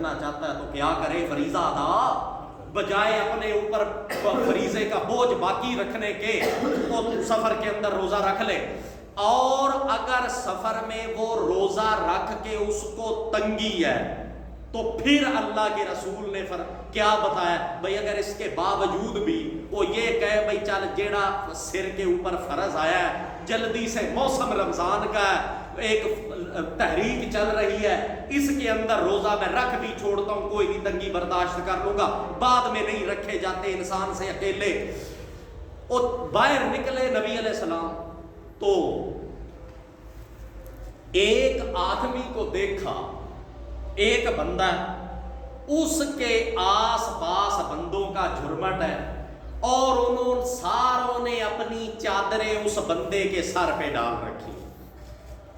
رکھنا چاہتا ہے تو کیا کرے؟ فریضہ ادا بجائے اپنے اوپر فریضے کا بوجھ باقی رکھنے کے تو سفر کے اندر روزہ رکھ لے۔ اور اگر سفر میں وہ روزہ رکھ کے اس کو تنگی ہے تو پھر اللہ کے رسول نے کیا بتایا بھئی اگر اس کے باوجود بھی وہ یہ کہے بھئی چل جیڑا سر کے اوپر فرض آیا ہے جلدی سے، موسم رمضان کا ہے، ایک تحریک چل رہی ہے، اس کے اندر روزہ میں رکھ بھی چھوڑتا ہوں، کوئی نہیں، تنگی برداشت کر لوں گا، بعد میں نہیں رکھے جاتے انسان سے اکیلے۔ اور باہر نکلے نبی علیہ السلام تو ایک آدمی کو دیکھا، ایک بندہ اس کے آس پاس بندوں کا جھرمٹ ہے اور انہوں ساروں نے اپنی چادریں اس بندے کے سر پہ ڈال رکھی۔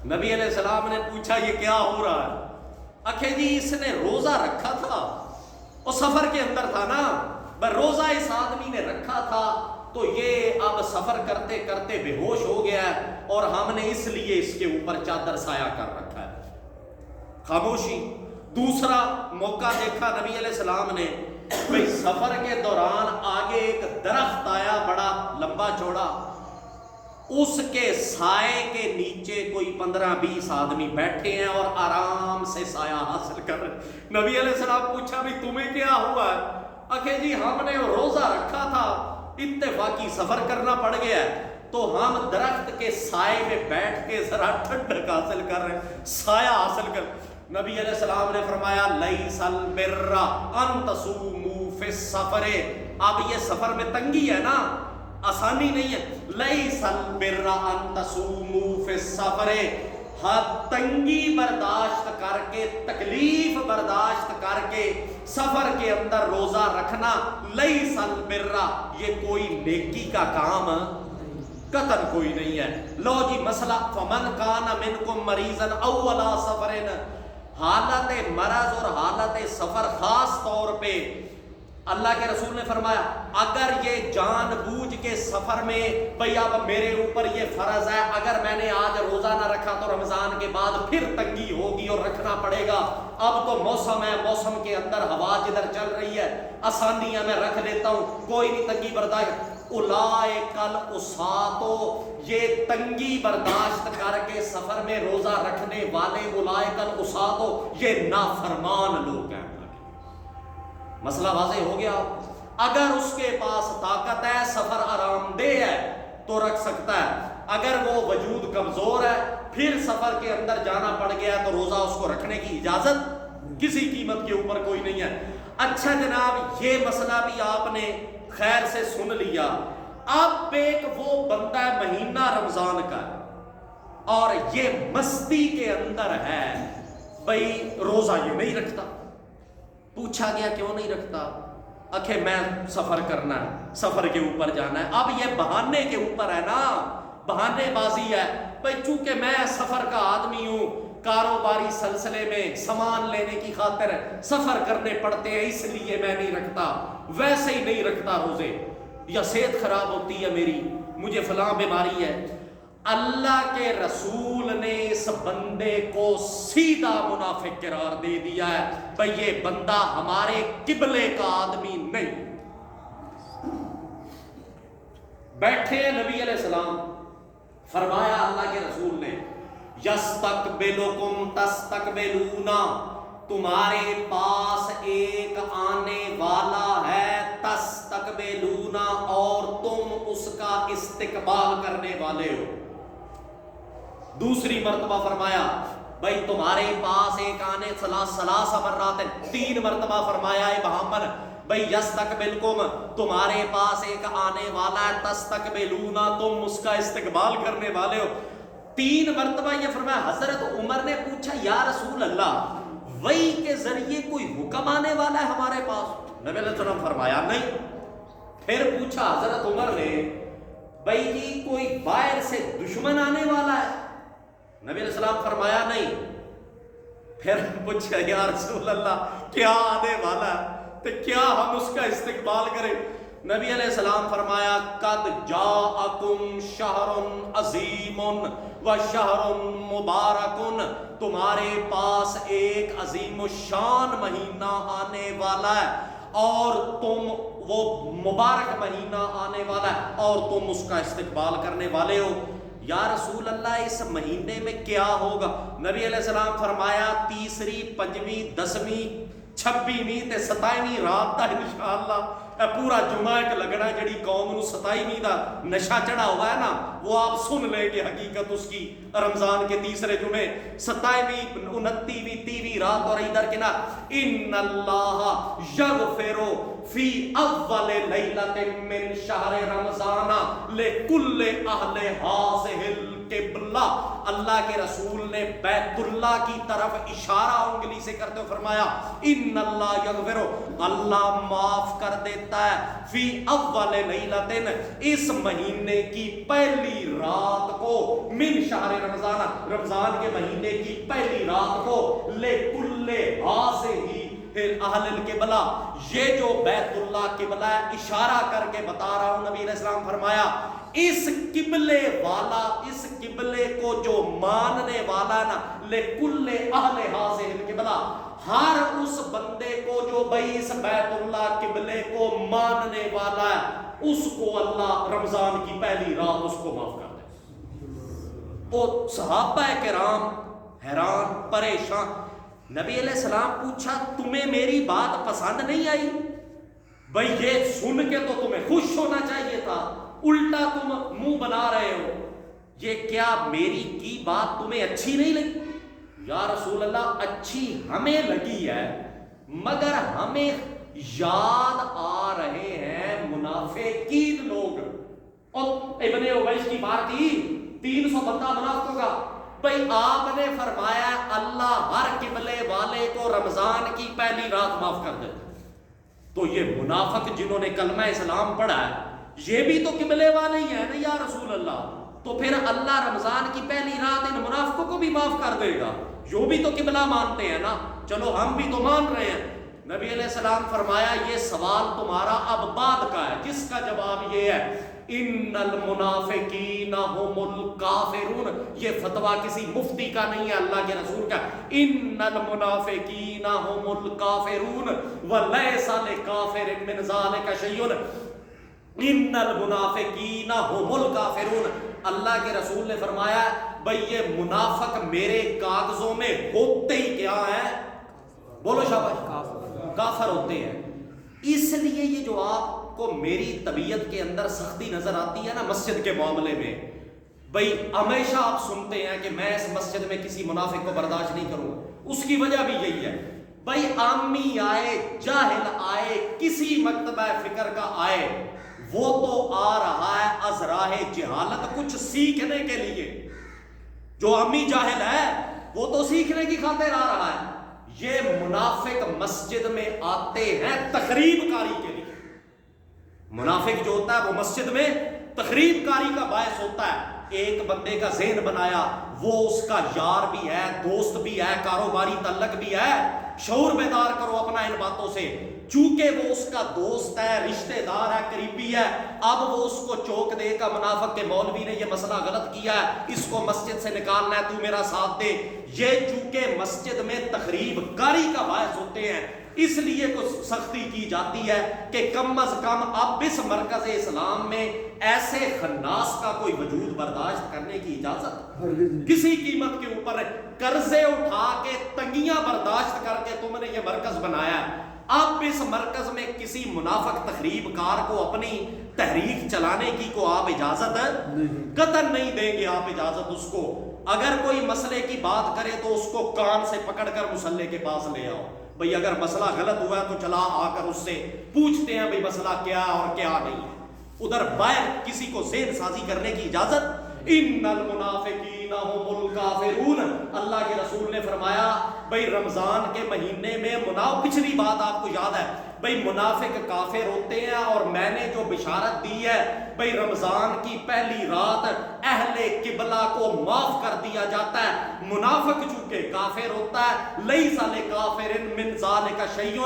نبی علیہ السلام نے پوچھا یہ کیا ہو رہا ہے؟ اکھے جی اس نے روزہ رکھا تھا، وہ سفر کے اندر تھا نا، روزہ اس آدمی نے رکھا تھا تو یہ اب سفر کرتے کرتے بے ہوش ہو گیا ہے اور ہم نے اس لیے اس کے اوپر چادر سایہ کر رکھا ہے۔ خاموشی۔ دوسرا موقع دیکھا نبی علیہ السلام نے، بھئی سفر کے دوران آگے ایک درخت آیا بڑا لمبا چوڑا، اس کے سائے کے نیچے کوئی 15-20 آدمی بیٹھے ہیں اور آرام سے سایہ حاصل کر رہے ہیں۔ نبی علیہ السلام پوچھا بھی تمہیں کیا ہوا ہے؟ اکھے جی ہم نے روزہ رکھا تھا، اتفاقی سفر کرنا پڑ گیا ہے تو ہم درخت کے سائے میں بیٹھ کے ذرا ٹھنڈک حاصل کر رہے ہیں، سایہ حاصل کر۔ نبی علیہ السلام نے فرمایا لیس البر ان تصوموا فی السفر، اب یہ سفر میں تنگی ہے نا، آسانی نہیں ہے۔ لیس البر ان تصوموا فی السفر، تنگی برداشت کر کے، تکلیف برداشت کر کے سفر کے اندر روزہ رکھنا لیس البر، یہ کوئی نیکی کا کام قطعاً کوئی نہیں ہے۔ لو جی مسئلہ فمن کان منکم مریضا او علی سفر، حالت مرض اور حالت سفر خاص طور پہ اللہ کے رسول نے فرمایا اگر یہ جان بوجھ کے سفر میں بھئی اب میرے اوپر یہ فرض ہے، اگر میں نے آج روزہ نہ رکھا تو رمضان کے بعد پھر تنگی ہوگی اور رکھنا پڑے گا، اب تو موسم ہے، موسم کے اندر ہوا جدھر چل رہی ہے، آسانیاں میں رکھ لیتا ہوں، کوئی نہیں تنگی برداشت۔ اولئک العصاۃ، یہ تنگی برداشت کر کے سفر میں روزہ رکھنے والے اولئک العصاۃ یہ نافرمان لوگ ہیں۔ مسئلہ واضح ہو گیا۔ اگر اس کے پاس طاقت ہے، سفر آرام دہ ہے تو رکھ سکتا ہے، اگر وہ وجود کمزور ہے پھر سفر کے اندر جانا پڑ گیا تو روزہ اس کو رکھنے کی اجازت کسی قیمت کے اوپر کوئی نہیں ہے۔ اچھا جناب، یہ مسئلہ بھی آپ نے خیر سے سن لیا۔ اب ایک وہ بندہ مہینہ رمضان کا اور یہ مستی کے اندر ہے، بھئی روزہ یہ نہیں رکھتا۔ پوچھا گیا کیوں نہیں رکھتا؟ اکھے میں سفر کرنا ہے، سفر کے اوپر جانا ہے۔ اب یہ بہانے کے اوپر ہے نا، بہانے بازی ہے، بھئی چونکہ میں سفر کا آدمی ہوں، کاروباری سلسلے میں سامان لینے کی خاطر سفر کرنے پڑتے ہیں اس لیے میں نہیں رکھتا، ویسے ہی نہیں رکھتا روزے، یا صحت خراب ہوتی ہے میری، مجھے فلاں بیماری ہے۔ اللہ کے رسول نے اس بندے کو سیدھا منافق قرار دے دیا ہے، بھئی یہ بندہ ہمارے قبلے کا آدمی نہیں۔ بیٹھے نبی علیہ السلام، فرمایا اللہ کے رسول نے یستقبلکم تستقبلون، تمہارے پاس ایک آنے والا ہے، تستقبلون، اور تم اس کا استقبال کرنے والے ہو۔ دوسری مرتبہ فرمایا بھائی تمہارے پاس ایک آنے، ثلاث مرات، 3 مرتبہ فرمایا ابہامن، بھائی یستقبلکم، تمہارے پاس ایک آنے والا ہے، تستقبلون، تم اس کا استقبال کرنے والے ہو۔ 3 مرتبہ یہ فرمایا۔ حضرت عمر نے پوچھا یا رسول اللہ، وحی کے ذریعے کوئی حکم آنے والا ہے ہمارے پاس؟ نبی علیہ السلام فرمایا نہیں۔ پھر پوچھا حضرت عمر نے، بھائی جی کوئی باہر سے دشمن آنے والا ہے؟ نبی علیہ السلام فرمایا نہیں۔ پھر پوچھا یا رسول اللہ کیا آنے والا ہے تو کیا ہم اس کا استقبال کریں؟ نبی علیہ السلام فرمایا قد جاءکم شہر عظیم و شہر مبارک، تمہارے پاس ایک عظیم الشان مہینہ آنے والا ہے اور تم وہ مبارک مہینہ آنے والا ہے اور تم اس کا استقبال کرنے والے ہو۔ یا رسول اللہ اس مہینے میں کیا ہوگا؟ نبی علیہ السلام فرمایا تیسری، پنجویں، 10ویں، 26ویں تے 27ویں رات دا انشاءاللہ اے پورا جمعہ ایک لگنا جڑی قوم نو 27ویں دا نشہ چڑھا ہوا ہے نا، وہ آپ سن لیں گے حقیقت اس کی رمضان کے تیسرے جمعے 27ویں، 29ویں، 30ویں رات۔ اور ادھر کے نا ان اللہ یغفر فی اول لیلۃ من شہر رمضان لکل اہل ہذہ القبلہ، اللہ کے رسول نے بیت اللہ کی طرف اشارہ انگلی سے کرتے ہوئے فرمایا ان اللہ یغفر، اللہ معاف کر دیتا ہے، فی اول لیلۃ، اس مہینے کی پہلی رات کو، من شہر رمضان، رمضان کے مہینے کی پہلی رات کو، لکل ہذہ اہل القبلہ، یہ جو بیت اللہ قبلہ ہے، اشارہ کر کے بتا رہا ہوں، نبی علیہ السلام فرمایا اس قبلے والا، اس قبلے کو جو ماننے والا نا، لکل اہل ہذہ القبلہ، ہر اس بندے کو جو بھئی اس بیت اللہ قبلے کو ماننے والا ہے، اس کو اللہ رمضان کی پہلی رات اس کو معاف کر دے۔ تو صحابہ کرام حیران پریشان، نبی علیہ السلام پوچھا تمہیں میری بات پسند نہیں آئی؟ بھئی یہ سن کے تو تمہیں خوش ہونا چاہیے تھا، الٹا تم منہ بنا رہے ہو، یہ کیا میری کی بات تمہیں اچھی نہیں لگی؟ یا رسول اللہ اچھی ہمیں لگی ہے، مگر ہمیں یاد آ رہے ہیں منافقین لوگ، اور ابن عبیس کی بات تھی 300 بندہ منافقوں کا، بھئی آپ نے فرمایا اللہ ہر قبلے والے کو رمضان کی پہلی رات معاف کر دے، تو یہ منافق جنہوں نے کلمہ اسلام پڑھا ہے یہ بھی تو قبلے والے ہی ہیں نا یا رسول اللہ، تو پھر اللہ رمضان کی پہلی رات ان منافقوں کو بھی معاف کر دے گا، جو بھی تو قبلہ مانتے ہیں نا، چلو ہم بھی تو مان رہے ہیں۔ نبی علیہ السلام فرمایا یہ سوال تمہارا اب بعد کا ہے، جس کا جواب یہ ہے ان المنافقین هم الکافرون، یہ فتویٰ کسی مفتی کا نہیں ہے، اللہ کے رسول کا، ان المنافقین هم الکافرون ولیس لکافر من ذلک شیء، ان المنافقین هم الکافرون، اللہ کے رسول نے فرمایا بھئی یہ منافق میرے کاغذوں میں ہوتے ہی کیا ہیں؟ بولو شاباش، کافر ہوتے ہیں۔ اس لیے یہ جو آپ کو میری طبیعت کے اندر سختی نظر آتی ہے نا مسجد کے معاملے میں، بھئی ہمیشہ آپ سنتے ہیں کہ میں اس مسجد میں کسی منافق کو برداشت نہیں کروں، اس کی وجہ بھی یہی ہے، بھئی عامی آئے، جاہل آئے، کسی مکتبہ فکر کا آئے، وہ تو آ رہا ہے از راہ جہالت کچھ سیکھنے کے لیے، جو عامی جاہل ہے وہ تو سیکھنے کی خاطر آ رہا ہے، یہ منافق مسجد میں آتے ہیں تخریب کاری کے لیے، منافق جو ہوتا ہے وہ مسجد میں تخریب کاری کا باعث ہوتا ہے، ایک بندے کا ذہن بنایا، وہ اس کا یار بھی ہے، دوست بھی ہے، کاروباری تعلق بھی ہے، شعور بیدار کرو اپنا ان باتوں سے، چونکہ وہ اس کا دوست ہے، رشتہ دار ہے، قریبی ہے، اب وہ اس کو چوک دے گا منافق کے مولوی نے یہ مسئلہ غلط کیا ہے، اس کو مسجد سے نکالنا ہے، تو میرا ساتھ دے، یہ چونکہ مسجد میں تخریب کاری کا باعث ہوتے ہیں، اس لیے کچھ سختی کی جاتی ہے کہ کم از کم اب اس مرکز اسلام میں ایسے خناس کا کوئی وجود برداشت کرنے کی اجازت، کسی قیمت کے اوپر قرضے اٹھا کے تنگیاں برداشت کر کے تم نے یہ مرکز بنایا ہے، اب اس مرکز میں کسی منافق تخریب کار کو اپنی تحریک چلانے کی کو آپ اجازت قطعاً نہیں دیں گے، آپ اجازت اس کو، اگر کوئی مسئلے کی بات کرے تو اس کو کان سے پکڑ کر مصلے کے پاس لے آؤ، بھئی اگر مسئلہ غلط ہوا ہے تو چلا آ کر اس سے پوچھتے ہیں بھئی مسئلہ کیا اور کیا نہیں ہے، ادھر باہر کسی کو ذہن سازی کرنے کی اجازت، ان المنافقین هم الکافرون، اللہ کے رسول نے فرمایا بھئی رمضان کے مہینے میں پچھلی بات آپ کو یاد ہے بھئی منافق کافر ہوتے ہیں، اور میں نے جو بشارت دی ہے بھئی رمضان کی پہلی رات اہل قبلہ کو معاف کر دیا جاتا ہے۔ منافق چونکہ کافر ہوتا ہے، لیس لکافر من ذالک شیء،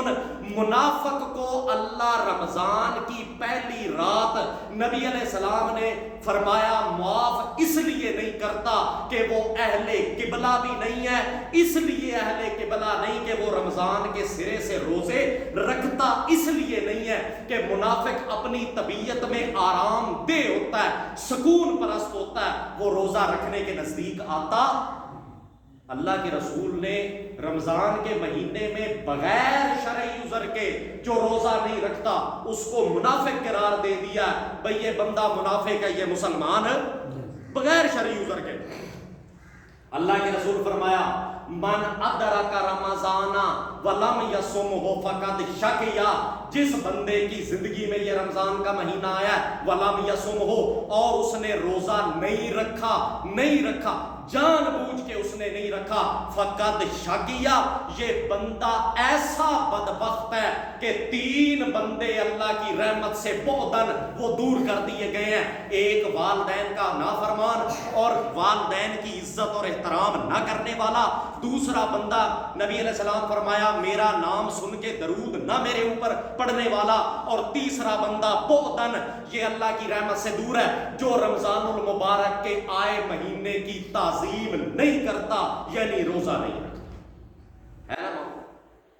منافق کو اللہ رمضان کی پہلی رات نبی علیہ السلام نے فرمایا معاف اس لیے نہیں کرتا کہ وہ اہل قبلہ بھی نہیں ہے، اس لیے اہل قبلہ نہیں کہ وہ رمضان کے سرے سے روزے رکھتا، اس لیے نہیں ہے کہ منافق اپنی طبیعت میں آرام دہ ہوتا ہے، سکون پرست ہوتا ہے، وہ روزہ رکھنے کے نزدیک آتا۔ اللہ کے رسول نے رمضان کے مہینے میں بغیر شرعی عذر کے جو روزہ نہیں رکھتا اس کو منافق قرار دے دیا، بھئی یہ بندہ منافق ہے، یہ مسلمان ہے، بغیر شرعی عذر کے۔ اللہ کے رسول فرمایا من ادرک رمضان ولم یصمہ فقد شقیا، جس بندے کی زندگی میں یہ رمضان کا مہینہ آیا ہے ولم یصمہ، اور اس نے روزہ نہیں رکھا جان بوجھ کے اس نے نہیں رکھا، فقد شقیا، یہ بندہ ایسا بدبخت ہے کہ 3 بندے اللہ کی رحمت سے بعدن وہ دور کر دیے گئے ہیں۔ ایک والدین کا نافرمان اور والدین کی عزت اور احترام نہ کرنے والا، دوسرا بندہ نبی علیہ السلام فرمایا میرا نام سن کے درود نہ میرے اوپر پڑھنے والا، اور تیسرا بندہ بعدن یہ اللہ کی رحمت سے دور ہے جو رمضان المبارک کے آئے مہینے کی تعظیم نہیں کرتا، یعنی روزہ نہیں رکھتا ہے نا۔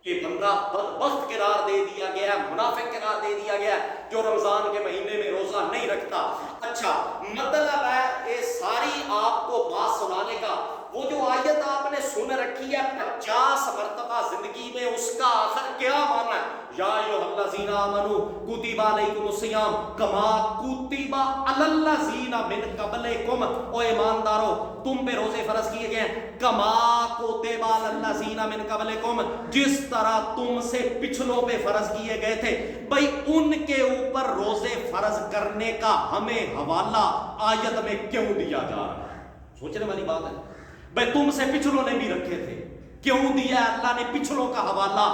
یہ بندہ بدبخت قرار دے دیا گیا، منافق قرار دے دیا گیا جو رمضان کے مہینے میں روزہ نہیں رکھتا۔ اچھا مطلب ہے یہ ساری آپ کو بات سنانے کا، وہ جو آیت آپ نے سن رکھی ہے 50 مرتبہ زندگی میں، اس کا آخر کیا معنی ہے؟ یا ایھا الذین آمنوا کتب علیکم الصیام کما کتب علی الذین من قبلکم، او ایماندارو تم پہ روزے فرض کیے گئے ہیں کما کتب علی الذین من قبلکم، جس طرح تم سے پچھلوں پہ فرض کیے گئے تھے۔ بھئی ان کے اوپر روزے فرض کرنے کا ہمیں حوالہ آیت میں کیوں دیا جا رہا ہے؟ سوچنے والی بات ہے۔ بھئی تم سے پچھلوں نے بھی رکھے تھے، کیوں دیا اللہ نے پچھلوں کا حوالہ؟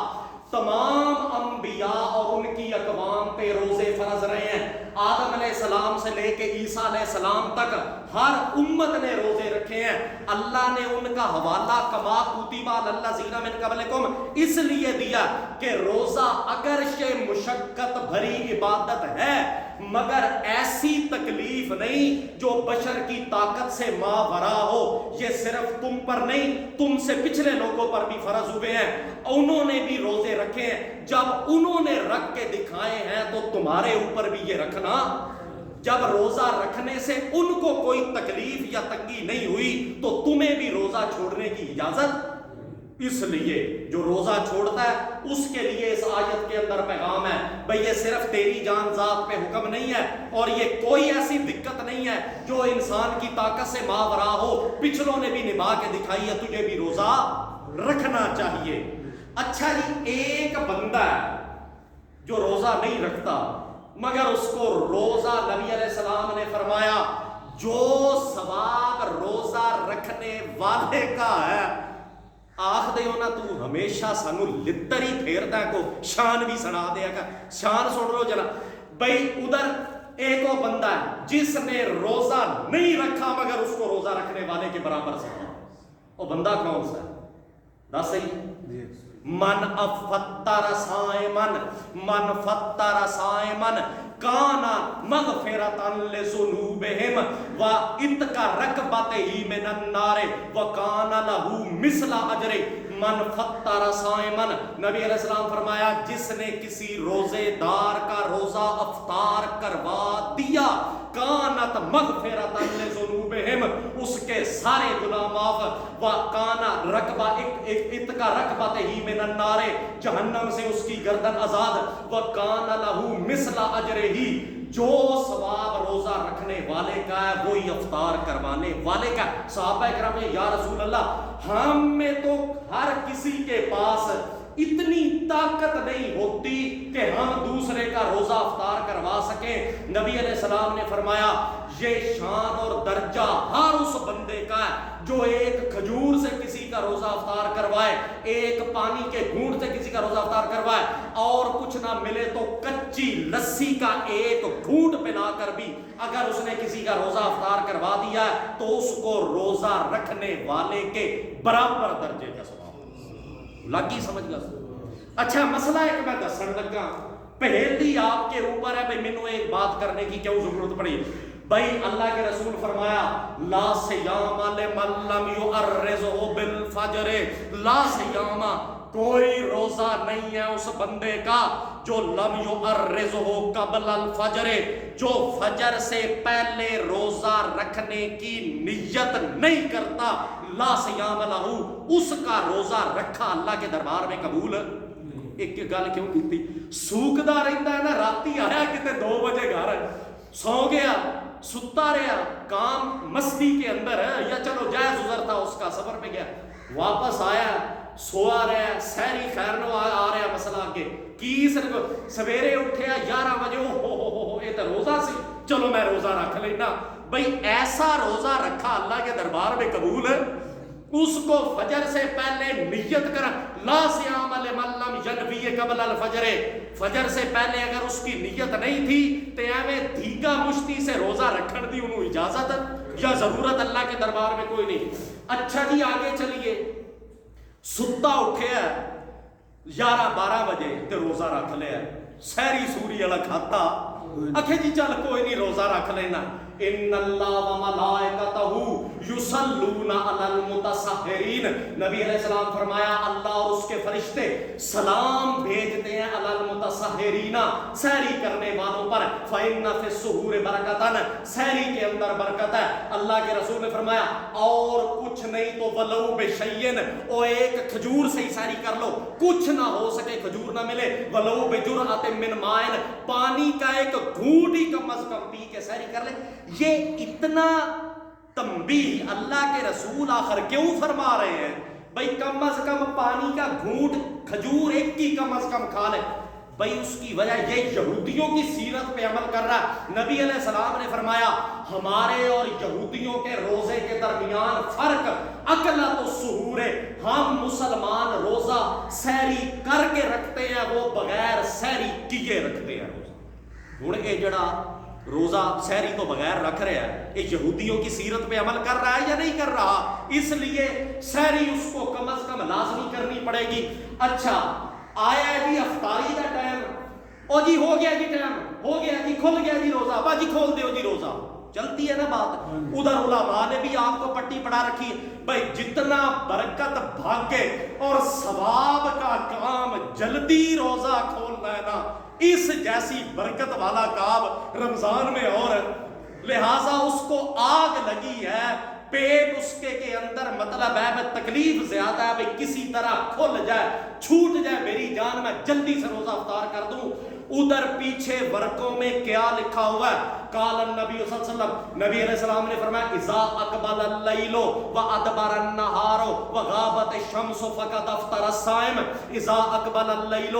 تمام انبیاء اور ان کی اقوام پہ روزے فرض رہے ہیں، آدم علیہ السلام سے لے کے عیسیٰ علیہ السلام تک ہر امت نے روزے رکھے ہیں۔ اللہ نے ان کا حوالہ کما کتب علی الذین من قبلکم اس لیے دیا کہ روزہ اگرچہ مشقت بھری عبادت ہے مگر ایسی تکلیف نہیں جو بشر کی طاقت سے ماورا ہو، یہ صرف تم پر نہیں تم سے پچھلے لوگوں پر بھی فرض ہوئے ہیں، انہوں نے بھی روزے رکھے ہیں، جب انہوں نے رکھ کے دکھائے ہیں تو تمہارے اوپر بھی یہ رکھنا۔ جب روزہ رکھنے سے ان کو کوئی تکلیف یا تنگی نہیں ہوئی تو تمہیں بھی روزہ چھوڑنے کی اجازت، اس لیے جو روزہ چھوڑتا ہے اس کے لیے اس آیت کے اندر پیغام ہے، بھئی یہ صرف تیری جان ذات پہ حکم نہیں ہے، اور یہ کوئی ایسی دقت نہیں ہے جو انسان کی طاقت سے ماورا ہو، پچھلوں نے بھی نبھا کے دکھائی ہے، تجھے بھی روزہ رکھنا چاہیے۔ اچھا جی ایک بندہ ہے جو روزہ نہیں رکھتا مگر اس کو روزہ نبی علیہ السلام نے فرمایا جو ثواب روزہ رکھنے والے کا ہے، آخ دے ہونا تو ہمیشہ سانو لتر ہی پھیرتا ہے، کو شان بھی سنا دیا گا، شان سن لو جنا۔ بھئی ادھر ایک وہ بندہ ہے جس نے روزہ نہیں رکھا مگر اس کو روزہ رکھنے والے کے برابر سنا، وہ بندہ کون سا ہے؟ دس صحیح؟ من افطر صائمن کانا مغفرۃ لذنوبہم وعتق رقبتہ من النار وکان لہ مثل اجر من فطر صائمن۔ نبی علیہ السلام فرمایا جس نے کسی روزے دار کا روزہ افطار کروا دیا، کانت مغفرۃ لذنوبہم، اس کے سارے گناہ معاف، وکانا عتق رقبتہ من النار، جہنم سے اس کی گردن آزاد، وکان لہ مثل اجرہ، جو ثواب روزہ رکھنے والے کا ہے وہی افطار کروانے والے کا۔ صحابہ کرام نے یا رسول اللہ ہم میں تو ہر کسی کے پاس اتنی طاقت نہیں ہوتی کہ ہم دوسرے کا روزہ افطار کروا سکیں۔ نبی علیہ السلام نے فرمایا یہ شان اور درجہ ہر اس بندے کا ہے جو ایک کھجور سے کسی کا روزہ افطار کروائے، ایک پانی کے گھونٹ سے کسی کا روزہ افطار کروائے، اور کچھ کچھ نہ ملے تو کچی لسی کا ایک گھونٹ پلا کر بھی اگر اس نے کسی کا روزہ افطار کروا دیا ہے تو اس کو روزہ رکھنے والے کے برابر درجے کا ثواب لگی سمجھ گا. اچھا مسئلہ ایک میں دسن لگا, پہلی آپ کے اوپر ہے بھائی مینوں ایک بات کرنے کی کیوں ضرورت پڑی. بھائی اللہ کے رسول فرمایا لا صیام لمن لم یعرضہ بالفجر, لا صیام کوئی روزہ نہیں ہے اس بندے کا جو لم یعرضہ قبل الفجر, جو فجر سے پہلے روزہ رکھنے کی نیت نہیں کرتا. لا صیام لہ, اس کا روزہ رکھا اللہ کے دربار میں قبول. ایک گل کیوں کی سوکدا رہتا ہے نا, راتی آیا کتے 2 بجے گھر سو گیا ستا رہا کام مستی کے اندر ہے یا چلو جائز گزرتا اس کا سفر پہ گیا واپس آیا سوا رہا سحری خیر نو آ رہا مسئلہ آگے کی سویرے اٹھیا 11 بجے ہو یہ تو روزہ سی چلو میں روزہ رکھ لینا. بھئی ایسا روزہ رکھا اللہ کے دربار میں قبول ہے. اس کو فجر سے پہلے نیت کر لا صیام لمن لم ینوی قبل الفجر, فجر سے پہلے اگر اس کی نیت نہیں تھی تو ایویں دھیگا مشتی سے روزہ رکھن دی انہوں اجازت یا ضرورت اللہ کے دربار میں کوئی نہیں. اچھا جی آگے چلیے, ستا اٹھیا 11-12 بجے تے روزہ رکھ لیا, سحری سوری والا کھاتا اکھے جی چل کوئی نہیں روزہ رکھ لینا. ان اللہ و ملائکتہ یصلون علی المتسحرین, نبی علیہ السلام فرمایا اللہ اور اس کے فرشتے سلام بھیجتے ہیں علی المتسحرین, سحری کرنے والوں پر. فإن فی السحور برکۃ, سحری کے اندر برکت ہے. اللہ کے رسول نے فرمایا اور کچھ نہیں تو ولو بشیء, او ایک کھجور سے ہی سحری کر لو, کچھ نہ ہو سکے کھجور نہ ملے ولو بجرعۃ من ماء, پانی کا ایک گھونٹ ہی کم از کم پی کے سحری کر لے. یہ اتنا تنبیہ اللہ کے رسول آخر کیوں فرما رہے ہیں بھئی کم از کم پانی کا گھونٹ کھجور ایک کی کم از کم کھا لے. بھئی اس کی وجہ یہ یہودیوں کی سیرت پہ عمل کر رہا ہے. نبی علیہ السلام نے فرمایا ہمارے اور یہودیوں کے روزے کے درمیان فرق اکلۃ السحور, ہم مسلمان روزہ سحری کر کے رکھتے ہیں, وہ بغیر سحری کیے رکھتے ہیں روزہ. ہن اے جڑا روزہ سحری تو بغیر رکھ رہا ہے یہ یہودیوں کی سیرت پہ عمل کر رہا ہے یا نہیں کر رہا, اس لیے سحری اس کو کم از کم لازمی کرنی پڑے گی. اچھا آیا ہے جی افطاری کا ٹائم, او جی ہو گیا جی ٹائم, ہو گیا جی کھل گیا جی روزہ, با جی کھول دیو جی روزہ, چلتی ہے نا بات. ادھر علماء نے بھی آپ کو پٹی پڑھا رکھی ہے بھائی جتنا برکت بھاگے اور ثواب کا کام جلدی روزہ کھولنا ہے نا, اس جیسی برکت والا کام رمضان میں اور لہٰذا اس کو آگ لگی ہے, پیٹ اس کے اندر مطلب ہے تکلیف زیادہ ہے بھئی کسی طرح کھل جائے چھوٹ جائے میری جان, میں جلدی سے روزہ افطار کر دوں. ادھر پیچھے ورقوں میں کیا لکھا ہوا ہے, قال النبی صلی اللہ علیہ وسلم, نبی علیہ السلام نے فرمایا اذا اقبل اللیل وادبر النہار وغابت الشمس فقد افطر الصائم. اذا اقبل اللیل,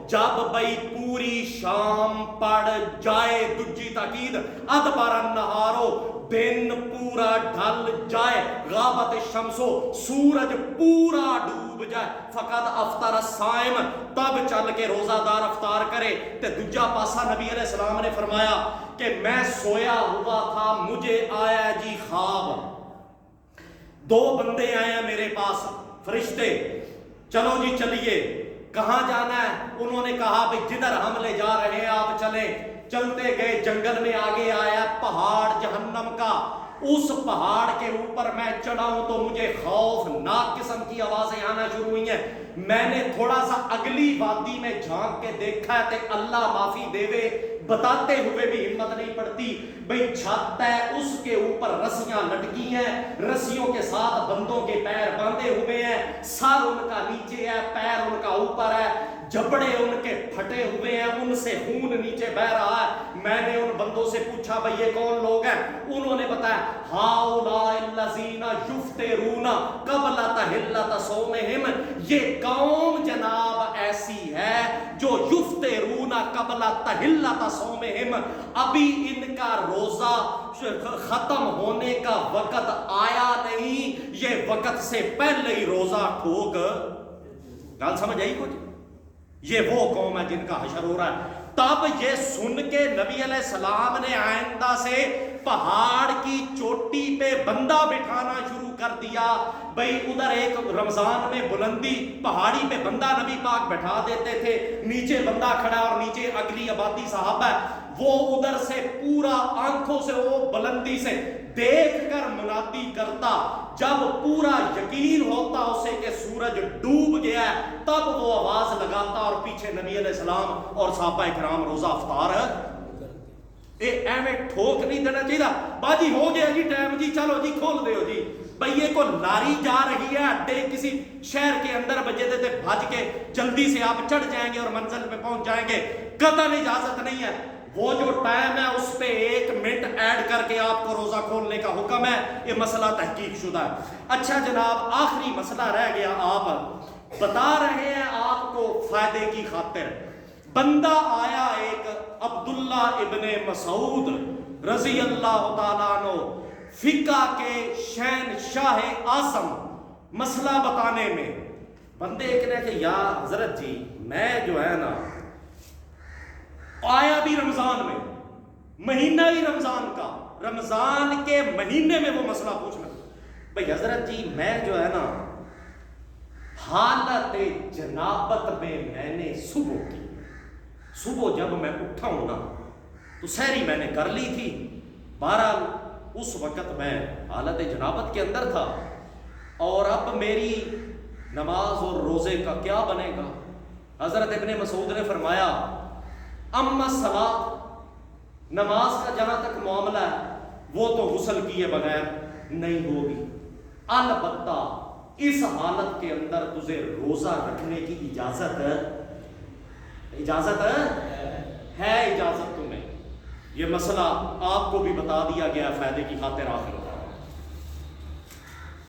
جب بھئی پوری شام پڑ جائے, دوجی تاکید ادبر النہار, دن پورا ڈھل جائے, غابت الشمس, سورج پورا ڈوب جائے, فقد افطر الصائم, تب چل کے روزہ دار افطار کرے. تے دوجا پاسا نبی علیہ السلام نے فرمایا کہ میں سویا ہوا تھا, مجھے آیا جی خواب, 2 بندے آئے ہیں میرے پاس فرشتے, چلو جی چلیے کہاں جانا ہے. انہوں نے کہا بھئی جدھر ہم لے جا رہے ہیں آپ چلیں. چلتے گئے, جنگل میں آگے آیا پہاڑ جہنم کا, اس پہاڑ کے اوپر میں چڑھا ہوں تو مجھے خوفناک قسم کی آوازیں آنا شروع ہوئی ہیں. میں نے تھوڑا سا اگلی وادی میں جھانک کے دیکھا ہے تے اللہ معافی دیوے بتاتے ہوئے بھی ہمت نہیں پڑتی بھئی چھت ہے, اس کے اوپر رسیاں لٹکی ہیں, رسیوں کے ساتھ بندوں کے پیر باندھے ہوئے ہیں, سر ان کا نیچے ہے, پیر ان کا اوپر ہے, جبڑے ان کے پھٹے ہوئے ہیں, ان سے خون نیچے بہ رہا ہے. میں نے ان بندوں سے پوچھا بھئی یہ کون لوگ ہیں, انہوں نے بتایا ہؤلاء الذین یفطرون قبل تحلۃ صومہم, یہ قوم جناب ایسی ہے جو یفطرون قبل تحلۃ صومہم, ابھی ان کا روزہ ختم ہونے کا وقت آیا نہیں, یہ وقت سے پہلے ہی روزہ ٹھوک. گل سمجھ آئی کچھ؟ یہ وہ قوم ہے جن کا حشر ہو رہا ہے۔ تب یہ سن کے نبی علیہ السلام نے آئندہ سے پہاڑ کی چوٹی پہ بندہ بٹھانا شروع کر دیا۔ بھئی ادھر ایک رمضان میں بلندی پہاڑی پہ بندہ نبی پاک بٹھا دیتے تھے، نیچے بندہ کھڑا اور نیچے اگلی آبادی صحابہ ہے، وہ ادھر سے پورا آنکھوں سے وہ بلندی سے دیکھ کر منادی کرتا۔ جب پورا یقین ہوتا اسے کہ سورج ڈوب گیا ہے، تب وہ آواز لگاتا اور پیچھے نبی علیہ السلام اور صحابہ کرام روزہ افطار ایویں ٹھوک نہیں دینا چاہیے۔ باجی ہو گیا جی ٹائم جی، چلو جی کھول دیو جی۔ بھئی یہ کو لاری جا رہی ہے اڈے کسی شہر کے اندر، بجے دیتے بھج کے جلدی سے آپ چڑھ جائیں گے اور منزل پہ پہنچ جائیں گے، قطعاً اجازت نہیں ہے۔ وہ جو ٹائم ہے اس پہ 1 منٹ ایڈ کر کے آپ کو روزہ کھولنے کا حکم ہے۔ یہ مسئلہ تحقیق شدہ ہے۔ اچھا جناب، آخری مسئلہ رہ گیا، آپ بتا رہے ہیں آپ کو فائدے کی خاطر۔ بندہ آیا ایک عبداللہ ابن مسعود رضی اللہ تعالیٰ عنہ، فقہ کے شہنشاہ اعظم، مسئلہ بتانے میں۔ بندے ایک نے کہ یا حضرت جی میں جو ہے نا آیا بھی رمضان میں، مہینہ بھی رمضان کا، رمضان کے مہینے میں وہ مسئلہ پوچھنا۔ بھئی حضرت جی میں جو ہے نا حالت جنابت میں نے صبح کی، صبح جب میں اٹھا ہوں نا تو سحری میں نے کر لی تھی، بہرحال اس وقت میں حالت جنابت کے اندر تھا، اور اب میری نماز اور روزے کا کیا بنے گا؟ حضرت ابن مسعود نے فرمایا اما الصلاۃ، نماز کا جہاں تک معاملہ ہے وہ تو غسل کیے بغیر نہیں ہوگی، البتہ اس حالت کے اندر تجھے روزہ رکھنے کی اجازت ہے، اجازت ہے اجازت تمہیں۔ یہ مسئلہ آپ کو بھی بتا دیا گیا فائدے کی خاطر آخر